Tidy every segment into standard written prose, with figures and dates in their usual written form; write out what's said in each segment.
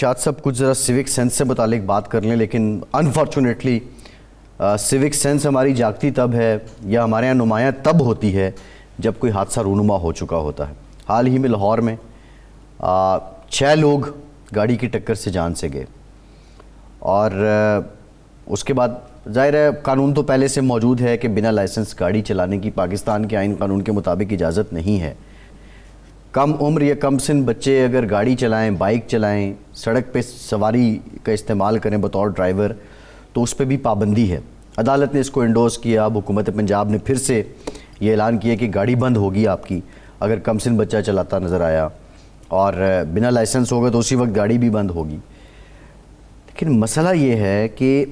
شاد صاحب کچھ ذرا سیوک سینس سے متعلق بات کر لیں، لیکن انفارچونیٹلی سیوک سینس ہماری جاگتی تب ہے یا ہمارے یہاں نمایاں تب ہوتی ہے جب کوئی حادثہ رونما ہو چکا ہوتا ہے۔ حال ہی میں لاہور میں 6 لوگ گاڑی کی ٹکر سے جان سے گئے، اور اس کے بعد ظاہر ہے قانون تو پہلے سے موجود ہے کہ بنا لائسنس گاڑی چلانے کی پاکستان کے آئین قانون کے مطابق اجازت نہیں ہے۔ کم عمر یا کم سن بچے اگر گاڑی چلائیں، بائک چلائیں، سڑک پہ سواری کا استعمال کریں بطور ڈرائیور، تو اس پہ بھی پابندی ہے۔ عدالت نے اس کو انڈورس کیا۔ اب حکومت پنجاب نے پھر سے یہ اعلان کیا کہ گاڑی بند ہوگی آپ کی اگر کم سن بچہ چلاتا نظر آیا، اور بنا لائسنس ہوگا تو اسی وقت گاڑی بھی بند ہوگی۔ لیکن مسئلہ یہ ہے کہ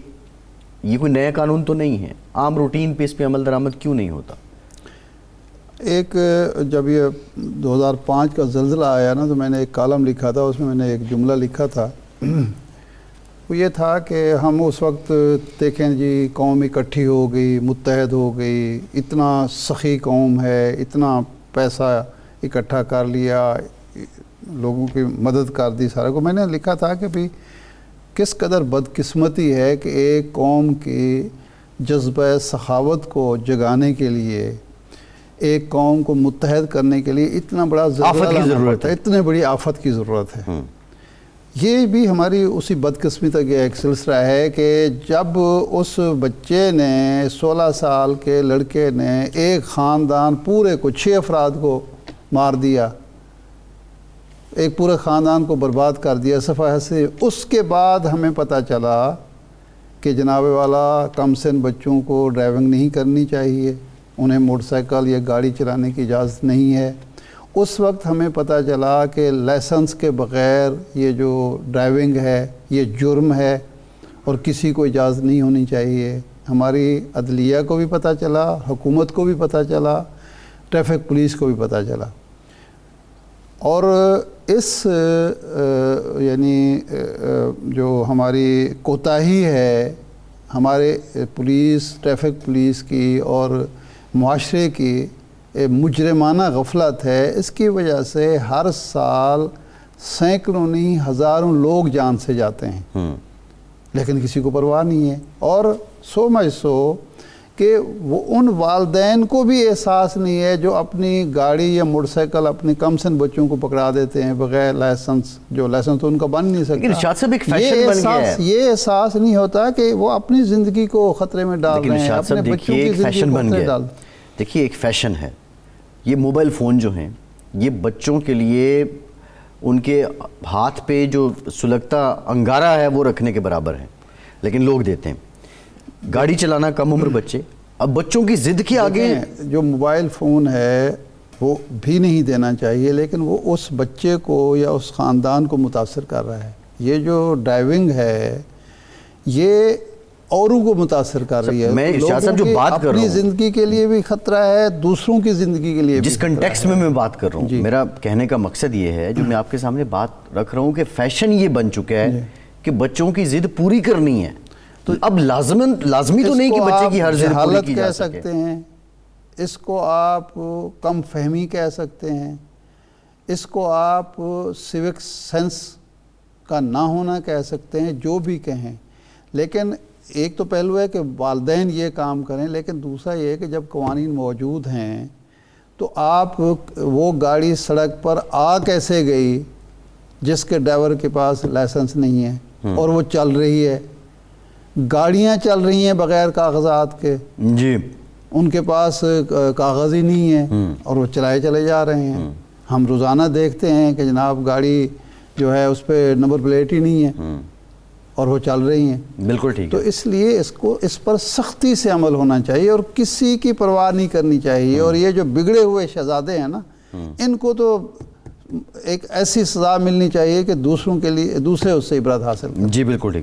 یہ کوئی نیا قانون تو نہیں ہے، عام روٹین پہ اس پہ عمل درآمد کیوں نہیں ہوتا؟ ایک جب یہ 2005 کا زلزلہ آیا نا، تو میں نے ایک کالم لکھا تھا، اس میں میں نے ایک جملہ لکھا تھا، وہ یہ تھا کہ ہم اس وقت دیکھیں جی قوم اکٹھی ہو گئی، متحد ہو گئی، اتنا سخی قوم ہے، اتنا پیسہ اکٹھا کر لیا، لوگوں کی مدد کر دی سارے کو۔ میں نے لکھا تھا کہ بھی کس قدر بدقسمتی ہے کہ ایک قوم کی جذبہ سخاوت کو جگانے کے لیے، ایک قوم کو متحد کرنے کے لیے اتنا بڑا آفت کی ضرورت ہے، اتنے بڑی آفت کی ضرورت ہے۔ یہ بھی ہماری اسی بدقسمتی کا ایک سلسلہ ہے کہ جب اس بچے نے 16 سال کے لڑکے نے ایک خاندان پورے کو 6 افراد کو مار دیا، ایک پورے خاندان کو برباد کر دیا صفحہ سے، اس کے بعد ہمیں پتہ چلا کہ جناب والا کم سن بچوں کو ڈرائیونگ نہیں کرنی چاہیے، انہیں موٹر سائیکل یا گاڑی چلانے کی اجازت نہیں ہے۔ اس وقت ہمیں پتہ چلا کہ لائسنس کے بغیر یہ جو ڈرائیونگ ہے یہ جرم ہے اور کسی کو اجازت نہیں ہونی چاہیے۔ ہماری عدلیہ کو بھی پتہ چلا، حکومت کو بھی پتہ چلا، ٹریفک پولیس کو بھی پتہ چلا، اور اس یعنی جو ہماری کوتاہی ہے ہمارے پولیس، ٹریفک پولیس کی اور معاشرے کی مجرمانہ غفلت ہے، اس کی وجہ سے ہر سال سینکڑوں نہیں ہزاروں لوگ جان سے جاتے ہیں، لیکن کسی کو پرواہ نہیں ہے۔ اور سو کہ وہ ان والدین کو بھی احساس نہیں ہے جو اپنی گاڑی یا موٹر سائیکل اپنے کم سن بچوں کو پکڑا دیتے ہیں بغیر لائسنس، جو لائسنس تو ان کا بن نہیں سکتا۔ ارشاد صاحب ایک فیشن بن گیا ہے، یہ احساس نہیں ہوتا کہ وہ اپنی زندگی کو خطرے میں ڈال رہے ہیں، اپنے بچوں کی زندگی کو خطرے میں ڈال۔ دیکھیے ایک فیشن ہے، یہ موبائل فون جو ہیں یہ بچوں کے لیے ان کے ہاتھ پہ جو سلگتا انگارہ ہے وہ رکھنے کے برابر ہے، لیکن لوگ دیتے ہیں۔ گاڑی چلانا کم عمر بچے، اب بچوں کی ضد کے آگے جو موبائل فون ہے وہ بھی نہیں دینا چاہیے، لیکن وہ اس بچے کو یا اس خاندان کو متاثر کر رہا ہے۔ یہ جو ڈرائیونگ ہے یہ اوروں کو متاثر کر رہی ہے، میں ارشاد صاحب جو بات کر رہا ہوں اپنی زندگی کے لیے بھی خطرہ ہے، دوسروں کی زندگی کے لیے بھی جس کنٹیکسٹ میں بات کر رہا ہوں، میرا کہنے کا مقصد یہ ہے جو میں آپ کے سامنے بات رکھ رہا ہوں کہ فیشن یہ بن چکا ہے کہ بچوں کی ضد پوری کرنی ہے، تو اب لازمی تو نہیں کہ بچے کی ہر ضد پوری کی جا سکے۔ سکتے ہیں، اس کو آپ کم فہمی کہہ سکتے ہیں، اس کو آپ سیوک سینس کا نہ ہونا کہہ سکتے ہیں، جو بھی کہیں، لیکن ایک تو پہلو ہے کہ والدین یہ کام کریں، لیکن دوسرا یہ ہے کہ جب قوانین موجود ہیں تو آپ وہ گاڑی سڑک پر آ کیسے گئی جس کے ڈرائیور کے پاس لائسنس نہیں ہے اور وہ چل رہی ہے، گاڑیاں چل رہی ہیں بغیر کاغذات کے، جی ان کے پاس کاغذ ہی نہیں ہے اور وہ چلائے چلے جا رہے ہیں۔ ہم روزانہ دیکھتے ہیں کہ جناب گاڑی جو ہے اس پہ نمبر پلیٹ ہی نہیں ہے اور وہ چل رہی ہیں۔ بالکل ٹھیک ہے۔ تو اس لیے اس پر سختی سے عمل ہونا چاہیے اور کسی کی پرواہ نہیں کرنی چاہیے، اور یہ جو بگڑے ہوئے شہزادے ہیں نا، ان کو تو ایک ایسی سزا ملنی چاہیے کہ دوسروں کے لیے دوسرے اس سے عبرت حاصل کریں۔ جی بالکل ٹھیک۔